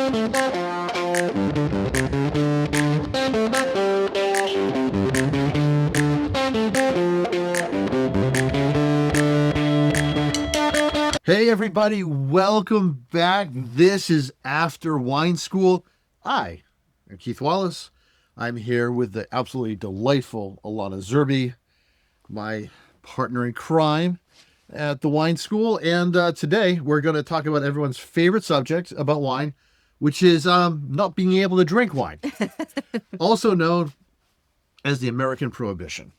Hey everybody, welcome back. This is After Wine School. I am Keith Wallace. I'm here with the absolutely delightful Alana Zerbe, my partner in crime at the wine school. And today we're going to talk about everyone's favorite subject about wine, which is not being able to drink wine, also known as the American Prohibition.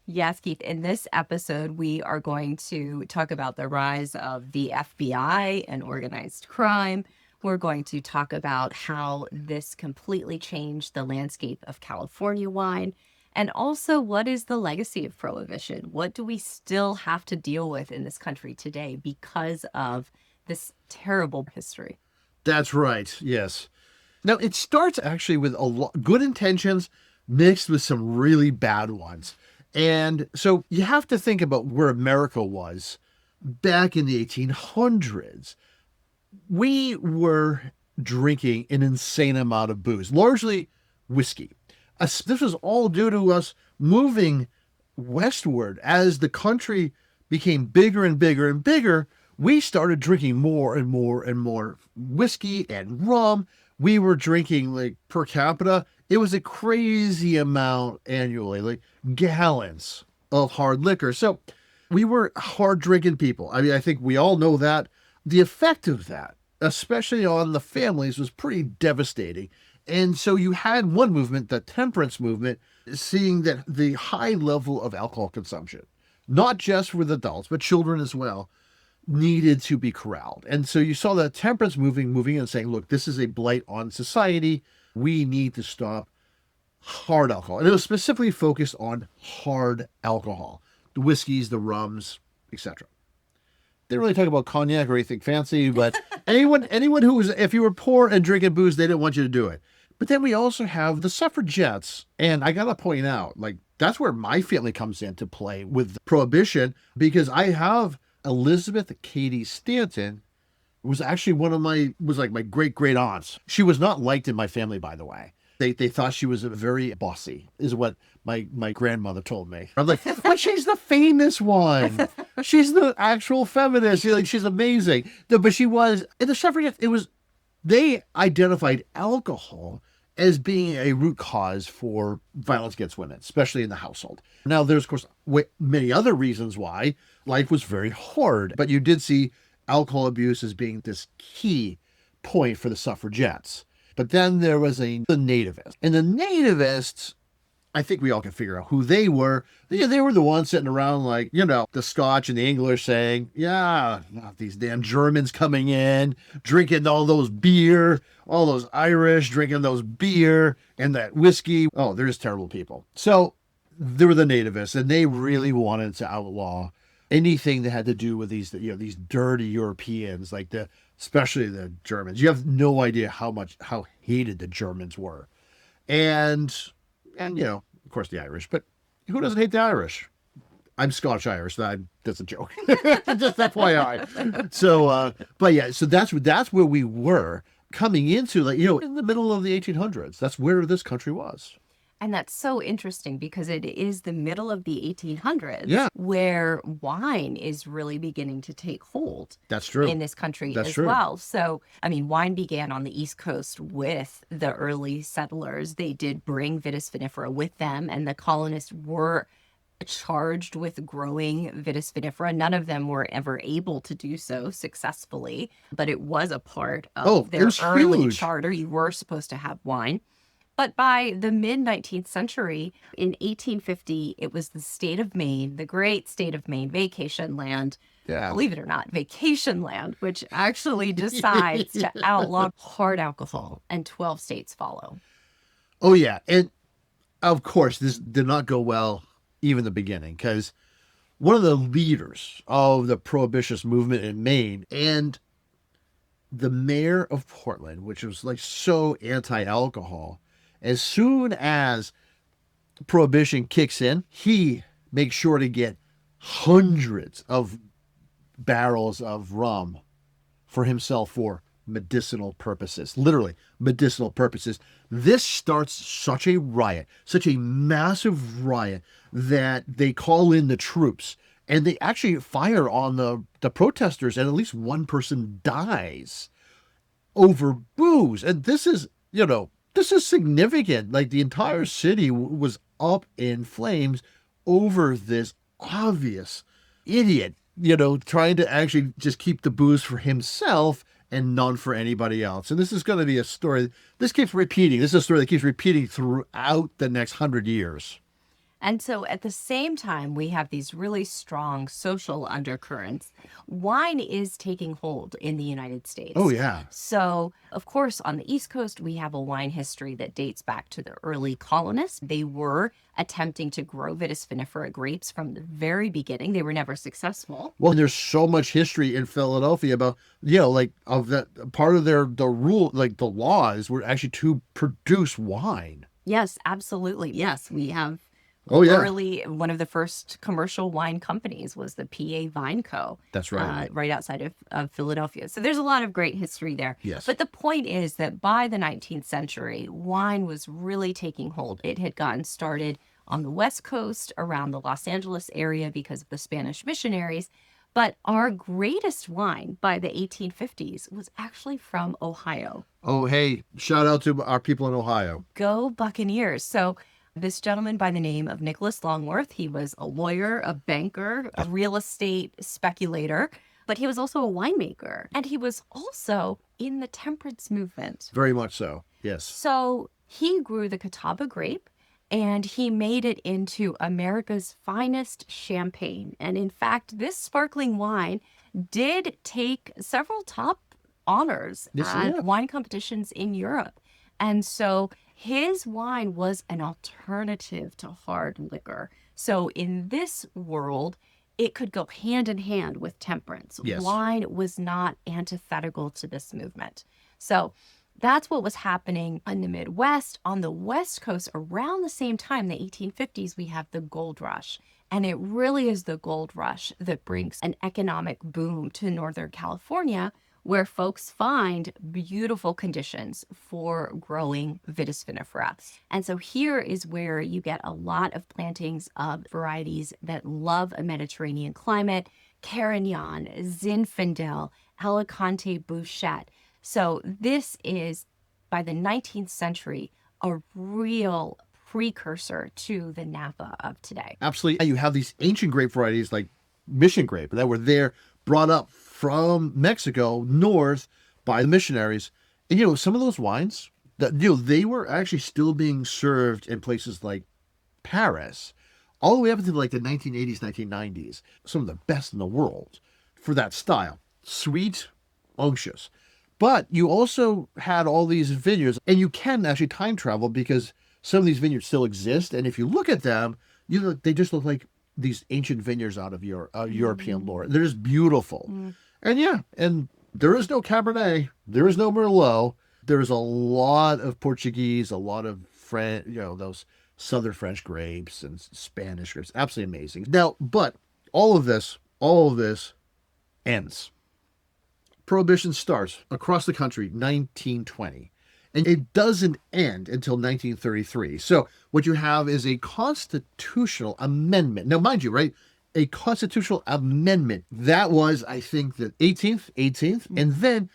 Yes, Keith. In this episode, we are going to talk about the rise of the FBI and organized crime. We're going to talk about how this completely changed the landscape of California wine, and also what is the legacy of Prohibition? What do we still have to deal with in this country today because of this terrible history? That's right. Yes. Now, it starts actually with a lot good intentions mixed with some really bad ones. And so you have to think about where America was back in the 1800s. We were drinking an insane amount of booze, largely whiskey. This was all due to us moving westward. As the country became bigger and bigger and bigger, we started drinking more and more and more whiskey and rum. We were drinking like per capita. It was a crazy amount annually, like gallons of hard liquor. So we were hard drinking people. I mean, I think we all know that. The effect of that, especially on the families, was pretty devastating. And so you had one movement, the Temperance movement, seeing that the high level of alcohol consumption, not just with adults, but children as well, needed to be corralled. And so you saw the Temperance moving and saying, look, this is a blight on society. We need to stop hard alcohol. And it was specifically focused on hard alcohol, the whiskeys, the rums, etc. They didn't really talk about cognac or anything fancy, but anyone who was, if you were poor and drinking booze, they didn't want you to do it. But then we also have the Suffragettes. And I got to point out, like, that's where my family comes into play with Prohibition, because I have Elizabeth Cady Stanton, was actually my great aunts. She was not liked in my family, by the way. They thought she was a very bossy, is what my grandmother told me. I'm like, but she's the famous one. She's the actual feminist. She's amazing. But she was, in the Suffragettes, they identified alcohol as being a root cause for violence against women, especially in the household. Now, there's, of course, many other reasons why life was very hard, but you did see alcohol abuse as being this key point for the Suffragettes. But then there was the Nativists. And the Nativists, I think we all can figure out who they were. They were the ones sitting around like, the Scotch and the English saying, yeah, not these damn Germans coming in, drinking all those beer, all those Irish drinking those beer and that whiskey. Oh, they're just terrible people. So there were the Nativists, and they really wanted to outlaw anything that had to do with these dirty Europeans, especially the Germans. You have no idea how hated the Germans were. And of course the Irish, but who doesn't hate the Irish? I'm Scotch-Irish. That's a joke. Just FYI. So, so that's where we were coming into, in the middle of the 1800s. That's where this country was. And that's so interesting because it is the middle of the 1800s where wine is really beginning to take hold. That's true. In this country as well. So, wine began on the East Coast with the early settlers. They did bring Vitis vinifera with them, and the colonists were charged with growing Vitis vinifera. None of them were ever able to do so successfully, but it was a part of their early charter. You were supposed to have wine. But by the mid-19th century, in 1850, it was the state of Maine, the great state of Maine, vacation land, believe it or not, vacation land, which actually decides to outlaw hard alcohol, and 12 states follow. Oh, yeah. And, of course, this did not go well even in the beginning, because one of the leaders of the Prohibitionist movement in Maine and the mayor of Portland, which was so anti-alcohol, as soon as Prohibition kicks in, he makes sure to get hundreds of barrels of rum for himself for medicinal purposes, literally medicinal purposes. This starts such a riot, such a massive riot, that they call in the troops and they actually fire on the protesters, and at least one person dies over booze. And this is, this is significant. Like the entire city was up in flames over this obvious idiot, trying to actually just keep the booze for himself and none for anybody else. And this is going to be a story. This keeps repeating. This is a story that keeps repeating throughout the next 100 years. And so at the same time, we have these really strong social undercurrents. Wine is taking hold in the United States. Oh, yeah. So, of course, on the East Coast, we have a wine history that dates back to the early colonists. They were attempting to grow Vitis vinifera grapes from the very beginning. They were never successful. Well, there's so much history in Philadelphia about, of that part of the rule, like the laws were actually to produce wine. Yes, absolutely. Yes, we have. Oh, yeah. One of the first commercial wine companies was the PA Vine Co. That's right. Right outside of Philadelphia. So there's a lot of great history there. Yes. But the point is that by the 19th century, wine was really taking hold. It had gotten started on the West Coast around the Los Angeles area because of the Spanish missionaries. But our greatest wine by the 1850s was actually from Ohio. Oh, hey, shout out to our people in Ohio. Go Buccaneers. So this gentleman by the name of Nicholas Longworth, he was a lawyer, a banker, a real estate speculator, but he was also a winemaker. And he was also in the temperance movement. Very much so, yes. So he grew the Catawba grape and he made it into America's finest champagne. And in fact, this sparkling wine did take several top honors at wine competitions in Europe. And so his wine was an alternative to hard liquor. So in this world, it could go hand in hand with temperance. Yes. Wine was not antithetical to this movement. So that's what was happening in the Midwest. On the West Coast, around the same time, the 1850s, we have the gold rush. And it really is the gold rush that brings an economic boom to Northern California, where folks find beautiful conditions for growing Vitis vinifera. And so here is where you get a lot of plantings of varieties that love a Mediterranean climate: Carignan, Zinfandel, Alicante Bouchette. So this is, by the 19th century, a real precursor to the Napa of today. Absolutely. You have these ancient grape varieties like Mission grape that were there, brought up from Mexico north by the missionaries. And, some of those wines that, they were actually still being served in places like Paris, all the way up into like the 1980s, 1990s. Some of the best in the world for that style. Sweet, unctuous. But you also had all these vineyards, and you can actually time travel because some of these vineyards still exist. And if you look at them, they just look like these ancient vineyards out of European lore. They're just beautiful. And there is no Cabernet, there is no Merlot. There is a lot of Portuguese, a lot of French, those Southern French grapes and Spanish grapes. Absolutely amazing. Now, but all of this ends. Prohibition starts across the country, 1920. And it doesn't end until 1933. So what you have is a constitutional amendment. Now, mind you, right? A constitutional amendment. That was, I think, the 18th. And then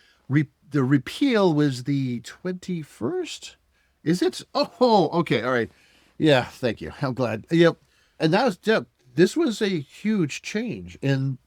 the repeal was the 21st. Is it? Oh, okay. All right. Yeah, thank you. I'm glad. Yep. And this was a huge change. And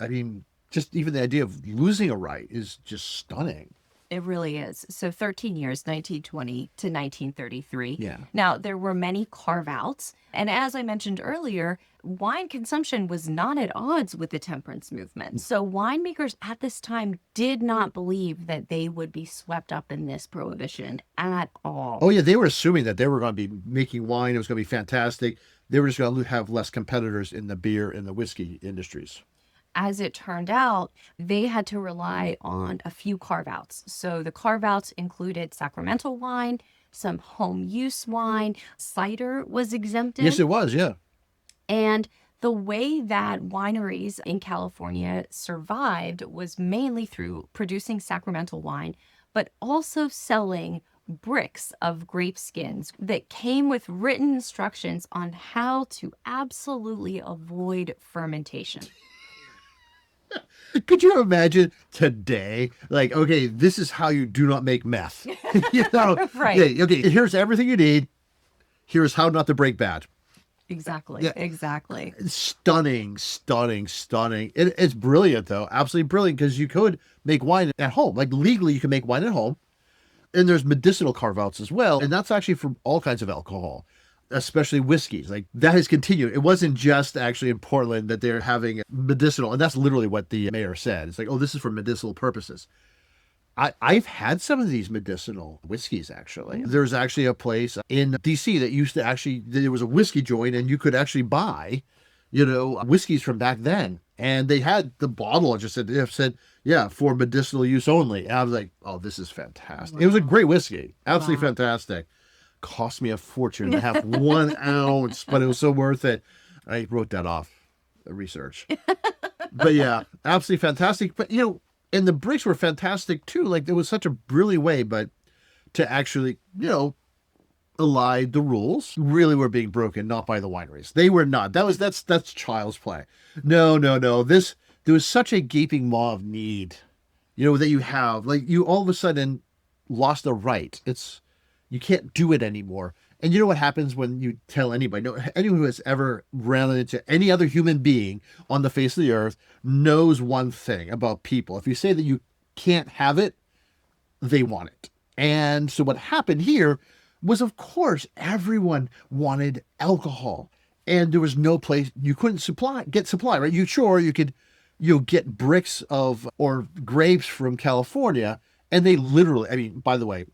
I mean, just even the idea of losing a right is just stunning. It really is. So 13 years, 1920 to 1933. Yeah. Now, there were many carve-outs. And as I mentioned earlier, wine consumption was not at odds with the temperance movement. So winemakers at this time did not believe that they would be swept up in this prohibition at all. Oh, yeah. They were assuming that they were going to be making wine. It was going to be fantastic. They were just going to have less competitors in the beer and the whiskey industries. As it turned out, they had to rely on a few carve-outs. So the carve-outs included sacramental wine, some home use wine, cider was exempted. Yes, it was, yeah. And The way that wineries in California survived was mainly through producing sacramental wine, but also selling bricks of grape skins that came with written instructions on how to absolutely avoid fermentation. Could you imagine today? Like, okay, this is how you do not make meth. Right. Yeah, okay, here's everything you need. Here's how not to break bad. Exactly. Yeah. Exactly. Stunning, stunning, stunning. It's brilliant, though. Absolutely brilliant, because you could make wine at home. Like, legally, you can make wine at home. And there's medicinal carve-outs as well. And that's actually for all kinds of alcohol, especially whiskeys. Like, that has continued. It wasn't just actually in Portland that they're having medicinal. And that's literally what the mayor said. It's like, oh, this is for medicinal purposes. I've had some of these medicinal whiskeys, actually. There's actually a place in DC that used to actually, there was a whiskey joint, and you could actually buy, whiskeys from back then. And they had the bottle, it said, yeah, for medicinal use only. And I was like, oh, this is fantastic. It was a great whiskey. Absolutely fantastic. Cost me a fortune to have 1 ounce, but it was so worth it. I wrote that off the research. But yeah, absolutely fantastic. But, and the bricks were fantastic too. Like, there was such a brilliant way, but to actually, elide the rules really were being broken, not by the wineries. They were not. That's child's play. No. There was such a gaping maw of need, that you have, like, you all of a sudden lost a right. You can't do it anymore. And you know what happens when you tell anybody, anyone who has ever ran into any other human being on the face of the earth knows one thing about people. If you say that you can't have it, they want it. And so what happened here was, of course, everyone wanted alcohol. And there was no place you couldn't get supply, right? You could get bricks or grapes from California. And they literally, by the way,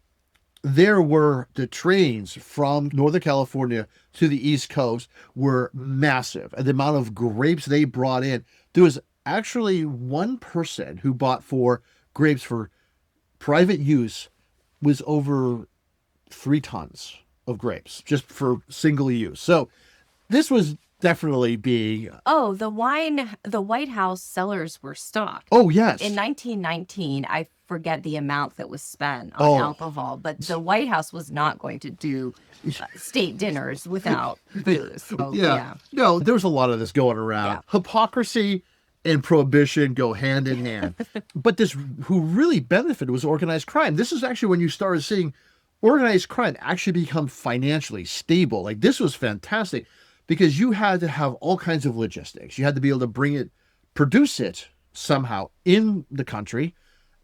there were the trains from Northern California to the East Coast were massive. And the amount of grapes they brought in, there was actually one person who bought 4 grapes for private use was over 3 tons of grapes just for single use. So this was definitely being... Oh, the White House cellars were stocked. Oh, yes. In 1919, I forget the amount that was spent on alcohol, but the White House was not going to do state dinners without booze. So, yeah. No, there was a lot of this going around. Yeah. Hypocrisy and prohibition go hand in hand. But who really benefited was organized crime. This is actually when you started seeing organized crime actually become financially stable. Like, this was fantastic because you had to have all kinds of logistics. You had to be able to produce it somehow in the country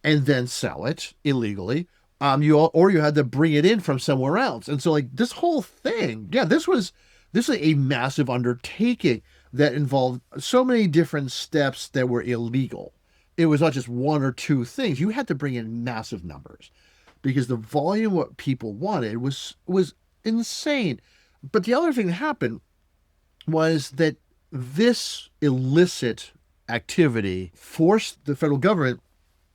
and then sell it illegally. You had to bring it in from somewhere else. And so, like, this whole thing, this was a massive undertaking that involved so many different steps that were illegal. It was not just 1 or 2 things. You had to bring in massive numbers because the volume of what people wanted was insane. But the other thing that happened was that this illicit activity forced the federal government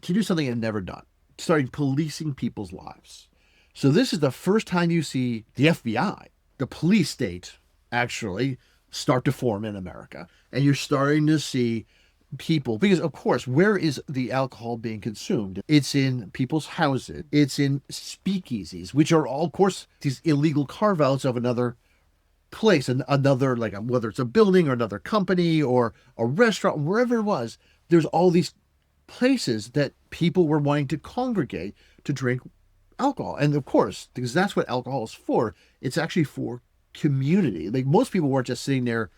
to do something it had never done, starting policing people's lives. So this is the first time you see the FBI, the police state, actually start to form in America. And you're starting to see people, because of course, where is the alcohol being consumed? It's in people's houses. It's in speakeasies, which are all, of course, these illegal carve-outs of another place, and another, like, whether it's a building or another company or a restaurant, wherever it was, there's all these places that people were wanting to congregate to drink alcohol. And of course, because that's what alcohol is for, it's actually for community. Like, most people weren't just sitting there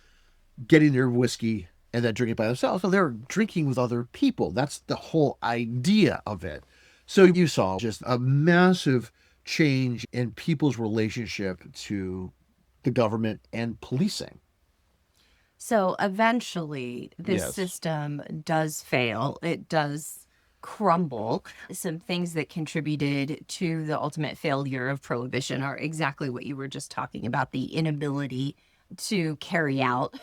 getting their whiskey and then drinking by themselves. No, they're drinking with other people. That's the whole idea of it. So you saw just a massive change in people's relationship to the government and policing. So eventually, this system does fail. It does crumble. Some things that contributed to the ultimate failure of prohibition are exactly what you were just talking about, the inability to carry out,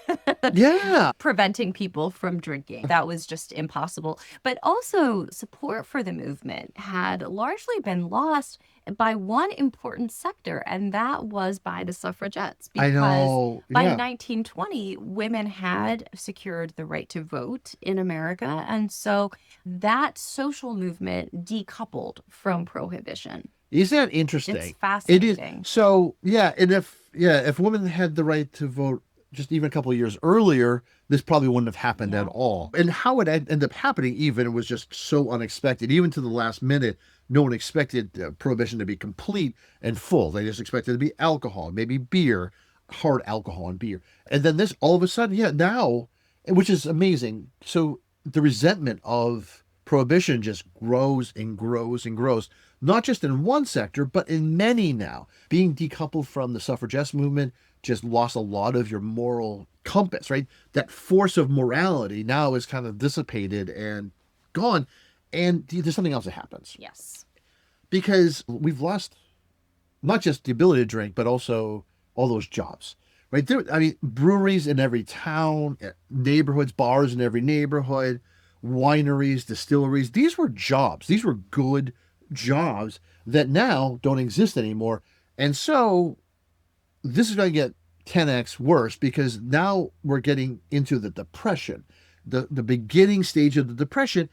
Yeah. preventing people from drinking. That was just impossible. But also, support for the movement had largely been lost by one important sector, and that was by the suffragettes. I Because know. by Yeah. 1920, women had secured the right to vote in America. And so that social movement decoupled from prohibition. Isn't that It's interesting? It is. fascinating. So, yeah. And if women had the right to vote just even a couple of years earlier, this probably wouldn't have happened at all. And how it ended up happening even was just so unexpected. Even to the last minute, no one expected Prohibition to be complete and full. They just expected it to be alcohol, maybe beer, hard alcohol and beer. And then this all of a sudden, now, which is amazing. So the resentment of Prohibition just grows and grows and grows, not just in one sector, but in many now. Being decoupled from the suffragettes movement just lost a lot of your moral compass, right? That force of morality now is kind of dissipated and gone. And there's something else that happens. Yes. Because we've lost not just the ability to drink, but also all those jobs, right? Breweries in every town, neighborhoods, bars in every neighborhood, wineries, distilleries. These were jobs. These were good jobs that now don't exist anymore. And so this is going to get 10x worse because now we're getting into the depression, the beginning stage of the depression.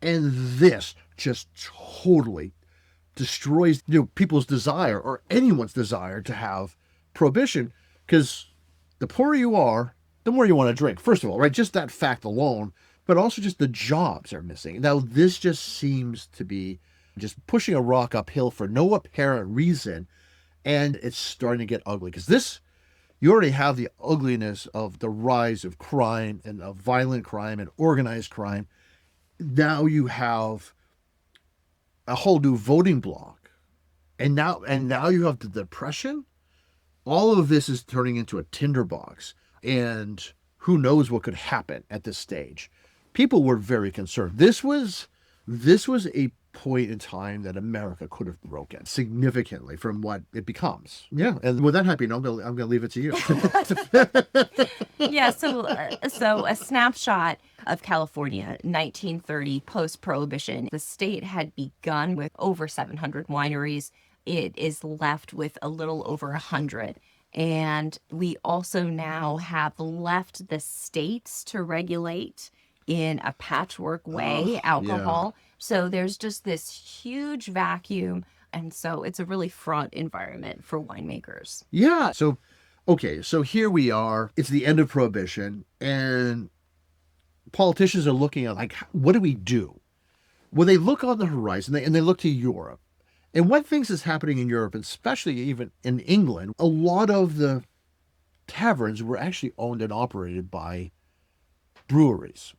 And this just totally destroys people's desire or anyone's desire to have prohibition, because the poorer you are, the more you want to drink. First of all, right? Just that fact alone, but also just the jobs are missing. Now, this just seems to be just pushing a rock uphill for no apparent reason. And it's starting to get ugly because you already have the ugliness of the rise of crime and of violent crime and organized crime. Now you have a whole new voting bloc. And now you have the depression. All of this is turning into a tinderbox. And who knows what could happen at this stage. People were very concerned. This was a point in time that America could have broken significantly from what it becomes. Yeah. And with that happy note, I'm going to leave it to you. Yeah, so a snapshot of California, 1930, post-Prohibition. The state had begun with over 700 wineries. It is left with a little over 100. And we also now have left the states to regulate in a patchwork way alcohol. Yeah. So there's just this huge vacuum. And so it's a really fraught environment for winemakers. Yeah. So, okay. So here we are. It's the end of Prohibition. And politicians are looking at, like, what do we do? Well, they look on the horizon and they look to Europe. And what things is happening in Europe, especially even in England, a lot of the taverns were actually owned and operated by breweries.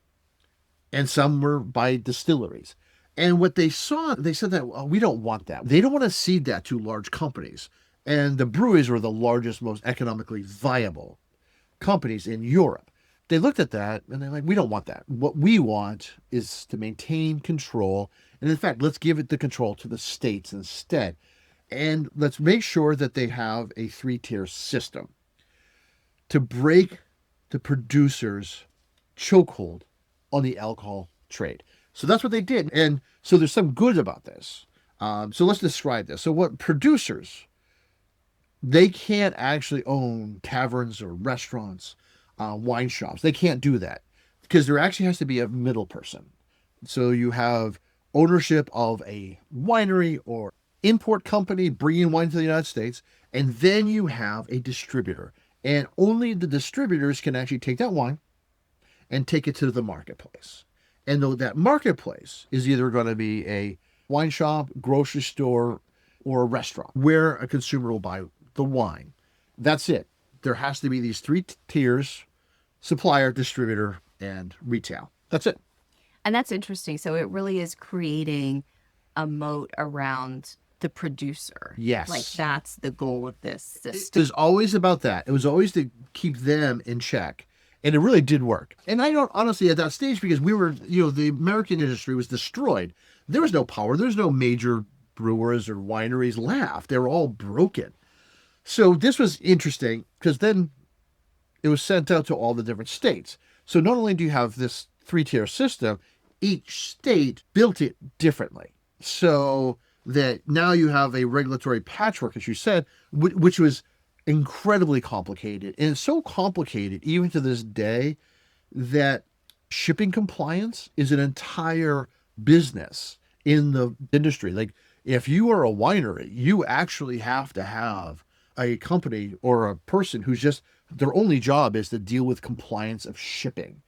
And some were by distilleries. And what they saw, they said that, well, we don't want that. They don't want to cede that to large companies. And the breweries were the largest, most economically viable companies in Europe. They looked at that and they're like, we don't want that. What we want is to maintain control. And in fact, let's give it the control to the states instead. And let's make sure that they have a 3-tier system to break the producers' chokehold on the alcohol trade. So that's what they did. And so there's some good about this. So let's describe this. So what producers, they can't actually own taverns or restaurants, wine shops. They can't do that because there actually has to be a middle person. So you have ownership of a winery or import company bringing wine to the United States, and then you have a distributor. And only the distributors can actually take that wine and take it to the marketplace. And though that marketplace is either going to be a wine shop, grocery store, or a restaurant where a consumer will buy the wine. That's it. There has to be these 3 tiers: supplier, distributor, and retail. That's it. And that's interesting. So it really is creating a moat around the producer. Yes. Like that's the goal of this system. It was always about that. It was always to keep them in check. And it really did work. And I don't honestly at that stage, because we were, the American industry was destroyed. There was no power. There's no major brewers or wineries left. They were all broken. So this was interesting because then it was sent out to all the different states. So not only do you have this three-tier system, each state built it differently. So that now you have a regulatory patchwork, as you said, which was incredibly complicated. And it's so complicated, even to this day, that shipping compliance is an entire business in the industry. Like, if you are a winery, you actually have to have a company or a person who's just, their only job is to deal with compliance of shipping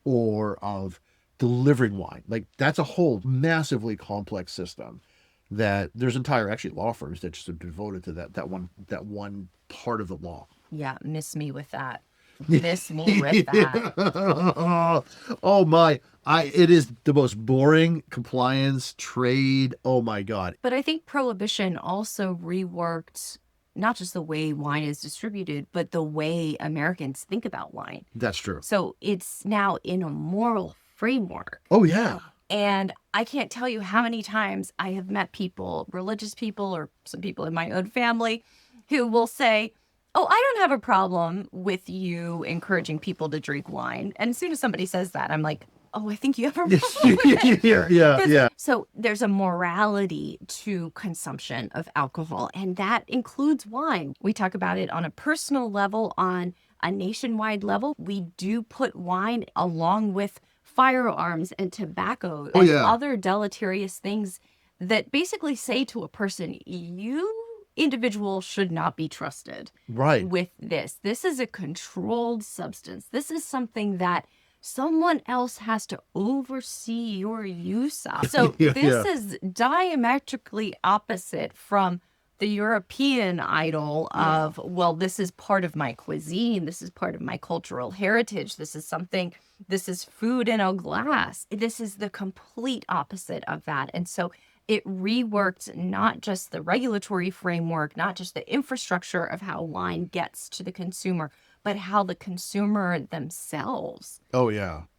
or of delivering wine. Like, that's a whole massively complex system that there's entire actually law firms that just are devoted to that one part of the law. Yeah, miss me with that. Miss me with that. Oh my, it is the most boring compliance trade. Oh my God. But I think Prohibition also reworked not just the way wine is distributed, but the way Americans think about wine. That's true. So it's now in a moral framework. Oh yeah. And I can't tell you how many times I have met people, religious people or some people in my own family, who will say, oh, I don't have a problem with you encouraging people to drink wine. And as soon as somebody says that, I'm like, oh, I think you have a problem with it. Yeah. So there's a morality to consumption of alcohol, and that includes wine. We talk about it on a personal level, on a nationwide level. We do put wine along with firearms and tobacco and other deleterious things that basically say to a person, you individual should not be trusted with this. This is a controlled substance. This is something that someone else has to oversee your use of. So this is diametrically opposite from the European idol of, well, this is part of my cuisine. This is part of my cultural heritage. This is food in a glass. This is the complete opposite of that. And so it reworked not just the regulatory framework, not just the infrastructure of how wine gets to the consumer, but how the consumer themselves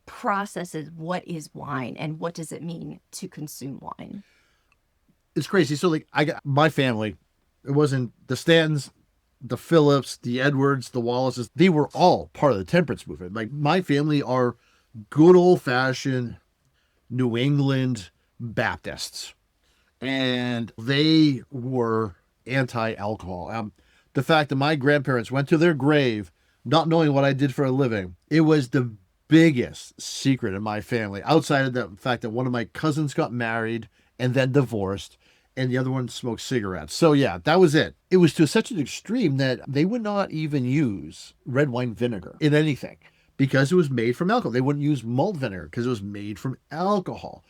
processes what is wine and what does it mean to consume wine. It's crazy. So like, I got my family, it wasn't the Stantons, the Phillips, the Edwards, the Wallaces. They were all part of the temperance movement. Like, my family are good old fashioned New England Baptists, and they were anti-alcohol. The fact that my grandparents went to their grave not knowing what I did for a living, it was the biggest secret in my family, outside of the fact that one of my cousins got married and then divorced, and the other one smoked cigarettes. So yeah, that was it. It was to such an extreme that they would not even use red wine vinegar in anything because it was made from alcohol. They wouldn't use malt vinegar because it was made from alcohol.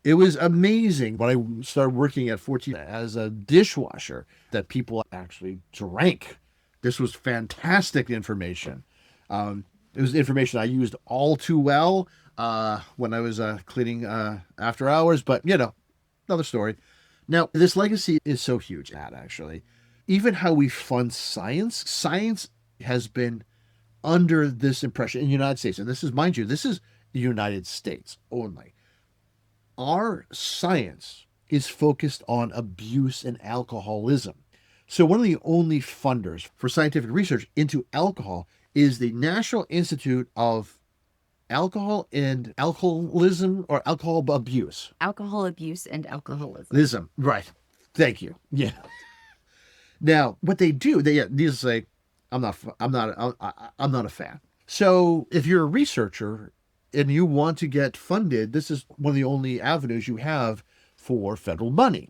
It was amazing when I started working at 14 as a dishwasher that people actually drank. This was fantastic information. It was information I used all too well when I was cleaning after hours, but another story. Now, this legacy is so huge, actually. Even how we fund science has been under this impression in the United States. And this is, mind you, this is the United States only. Our science is focused on abuse and alcoholism. So one of the only funders for scientific research into alcohol is the National Institute of Alcohol and Alcoholism, or Alcohol Abuse. Alcohol abuse and alcoholism. Right. Thank you. Yeah. Now, what they do, these say, I'm not a fan. So if you're a researcher and you want to get funded, this is one of the only avenues you have for federal money.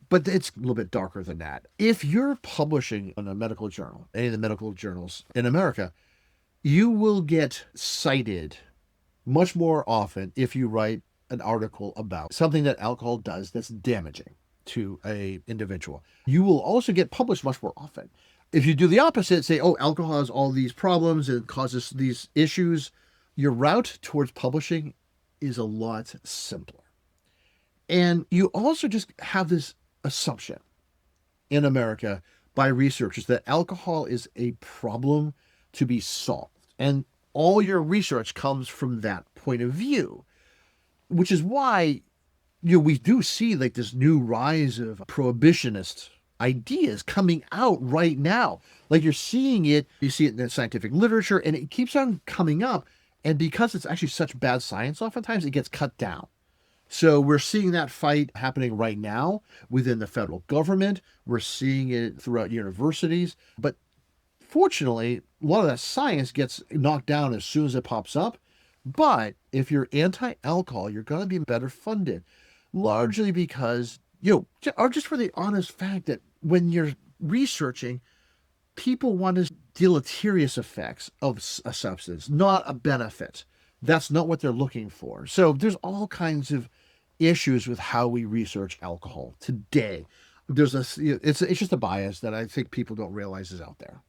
But it's a little bit darker than that. If you're publishing in a medical journal, any of the medical journals in America, you will get cited much more often if you write an article about something that alcohol does that's damaging to an individual. You will also get published much more often. If you do the opposite, say, oh, alcohol has all these problems and causes these issues, your route towards publishing is a lot simpler. And you also just have this assumption in America by researchers that alcohol is a problem to be solved. And all your research comes from that point of view, which is why we do see like this new rise of prohibitionist ideas coming out right now. Like you're seeing it, you see it in the scientific literature, and it keeps on coming up. And because it's actually such bad science, oftentimes it gets cut down. So we're seeing that fight happening right now within the federal government. We're seeing it throughout universities. But fortunately, a lot of that science gets knocked down as soon as it pops up. But if you're anti-alcohol, you're going to be better funded, largely because, or just for the honest fact that when you're researching, people want to deleterious effects of a substance, not a benefit. That's not what they're looking for. So there's all kinds of issues with how we research alcohol today. It's just a bias that I think people don't realize is out there.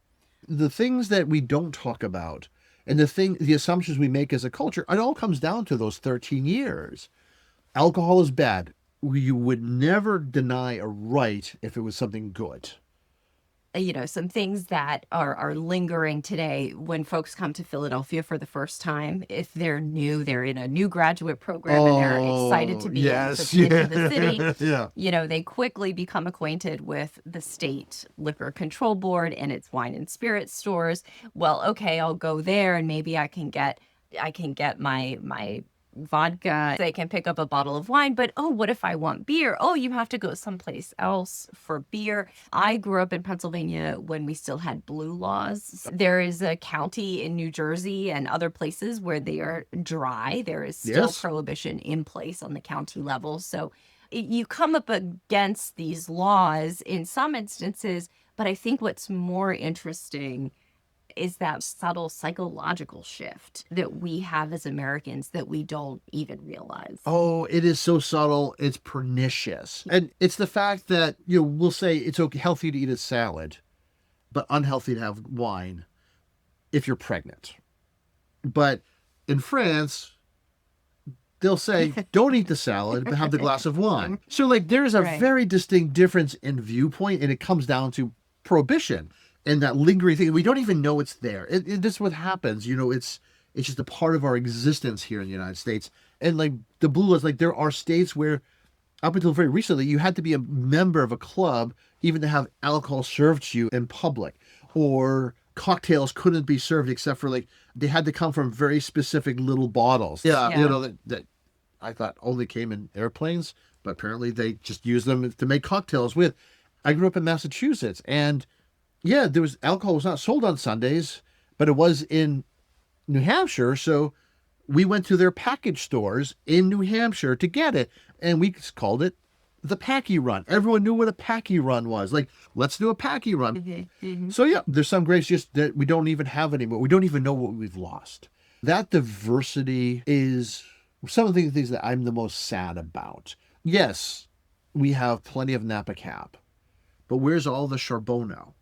The things that we don't talk about and the assumptions we make as a culture, it all comes down to those 13 years. Alcohol is bad. You would never deny a right if it was something good. Some things that are lingering today when folks come to Philadelphia for the first time. If they're new, they're in a new graduate program and they're excited to be into the city. Yeah. They quickly become acquainted with the state liquor control board and its wine and spirit stores. Well, okay, I'll go there and maybe I can get my vodka. They can pick up a bottle of wine, but what if I want beer? Oh, you have to go someplace else for beer. I grew up in Pennsylvania when we still had blue laws. There is a county in New Jersey and other places where they are dry. There is still prohibition in place on the county level. So you come up against these laws in some instances, but I think what's more interesting is that subtle psychological shift that we have as Americans that we don't even realize. Oh, it is so subtle. It's pernicious. And it's the fact that, we'll say it's healthy to eat a salad, but unhealthy to have wine if you're pregnant. But in France, they'll say, don't eat the salad, but have the glass of wine. So there's a very distinct difference in viewpoint, and it comes down to prohibition. And that lingering thing, we don't even know it's there. This is what happens. It's just a part of our existence here in the United States. And the blue laws, there are states where up until very recently, you had to be a member of a club even to have alcohol served to you in public. Or cocktails couldn't be served except for they had to come from very specific little bottles. Yeah. That I thought only came in airplanes, but apparently they just use them to make cocktails with. I grew up in Massachusetts, and alcohol was not sold on Sundays, but it was in New Hampshire. So we went to their package stores in New Hampshire to get it. And we called it the Packy Run. Everyone knew what a Packy Run was. Let's do a Packy Run. Mm-hmm. So there's some grapes just that we don't even have anymore. We don't even know what we've lost. That diversity is some of the things that I'm the most sad about. Yes, we have plenty of Napa Cap, but where's all the Charbonneau?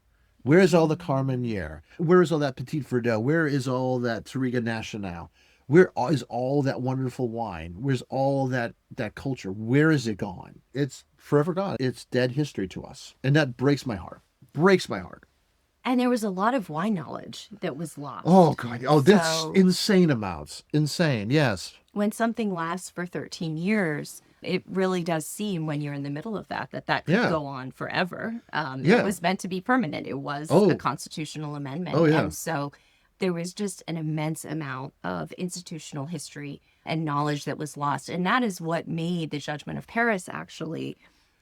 Where is all the Carmenere? Where is all that Petit Verdot? Where is all that Touriga Nacional? Where is all that wonderful wine? Where's all that culture? Where is it gone? It's forever gone. It's dead history to us. And that breaks my heart. Breaks my heart. And there was a lot of wine knowledge that was lost. Oh, God. Oh, that's insane amounts. Insane, yes. When something lasts for 13 years... it really does seem when you're in the middle of that could go on forever. It was meant to be permanent. It was a constitutional amendment. Oh, yeah. And so there was just an immense amount of institutional history and knowledge that was lost. And that is what made the Judgment of Paris actually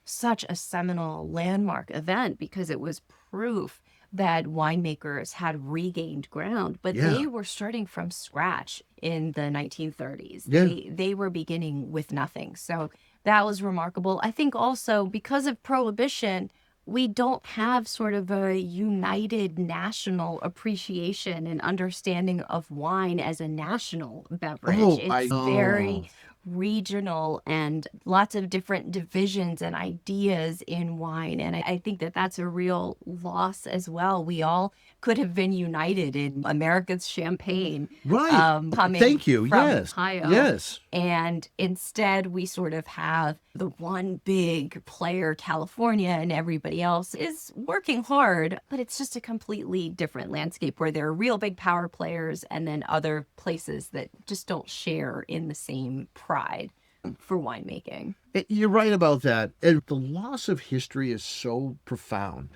such a seminal landmark event, because it was proof that winemakers had regained ground, but they were starting from scratch in the 1930s. They were beginning with nothing. So that was remarkable. I think also because of Prohibition, we don't have sort of a united national appreciation and understanding of wine as a national beverage. It's very regional and lots of different divisions and ideas in wine. And I think that's a real loss as well. We all could have been united in America's champagne. Right. Coming Thank you. From Yes. Ohio. Yes. And instead we sort of have the one big player, California, and everybody else is working hard, but it's just a completely different landscape where there are real big power players and then other places that just don't share in the same pride. for winemaking. You're right about that. And the loss of history is so profound.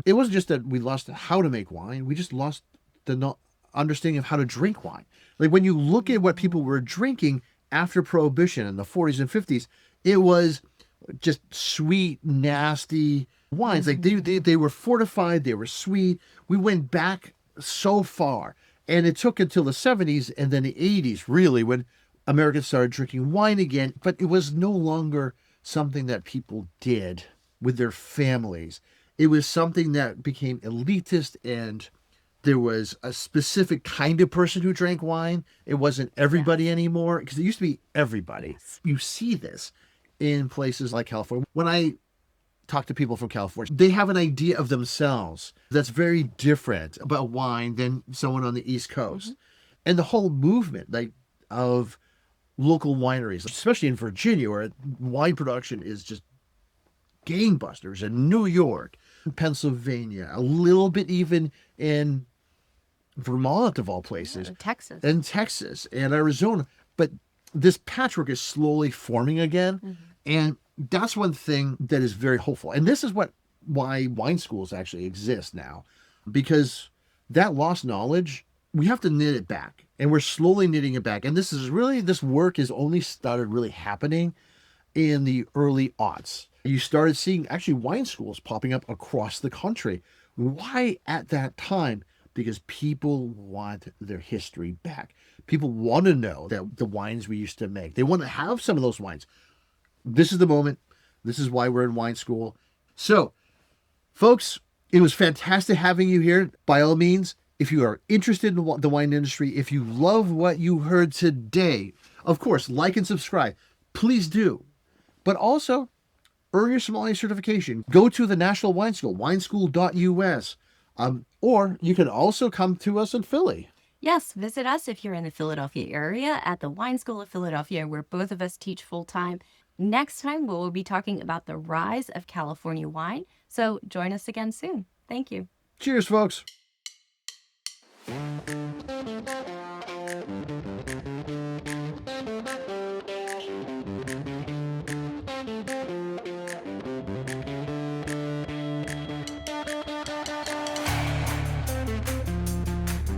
It wasn't just that we lost how to make wine, we just lost the understanding of how to drink wine. Like when you look at what people were drinking after Prohibition in the 40s and 50s, it was just sweet, nasty wines. Like they were fortified, they were sweet. We went back so far. And it took until the 70s and then the 80s, really, when Americans started drinking wine again. But it was no longer something that people did with their families. It was something that became elitist, and there was a specific kind of person who drank wine. It wasn't everybody anymore, because it used to be everybody. Yes. You see this in places like California. When I talk to people from California, they have an idea of themselves that's very different about wine than someone on the East Coast. And the whole movement of local wineries, especially in Virginia, where wine production is just gangbusters, in New York, Pennsylvania, a little bit even in Vermont, of all places, Texas, and Arizona. But this patchwork is slowly forming again. And that's one thing that is very hopeful. And this is why wine schools actually exist now, because that lost knowledge, we have to knit it back, and we're slowly knitting it back. And this work is only started really happening in the early aughts. You started seeing actually wine schools popping up across the country. Why at that time? Because people want their history back. People want to know that the wines we used to make. They want to have some of those wines. This is the moment. This is why we're in wine school. So, folks, it was fantastic having you here. By all means, if you are interested in the wine industry, if you love what you heard today, of course, like and subscribe. Please do. But also, earn your sommelier certification. Go to the National Wine School, wineschool.us. Or you can also come to us in Philly. Yes, visit us if you're in the Philadelphia area at the Wine School of Philadelphia, where both of us teach full-time. Next time, we'll be talking about the rise of California wine. So join us again soon. Thank you. Cheers, folks.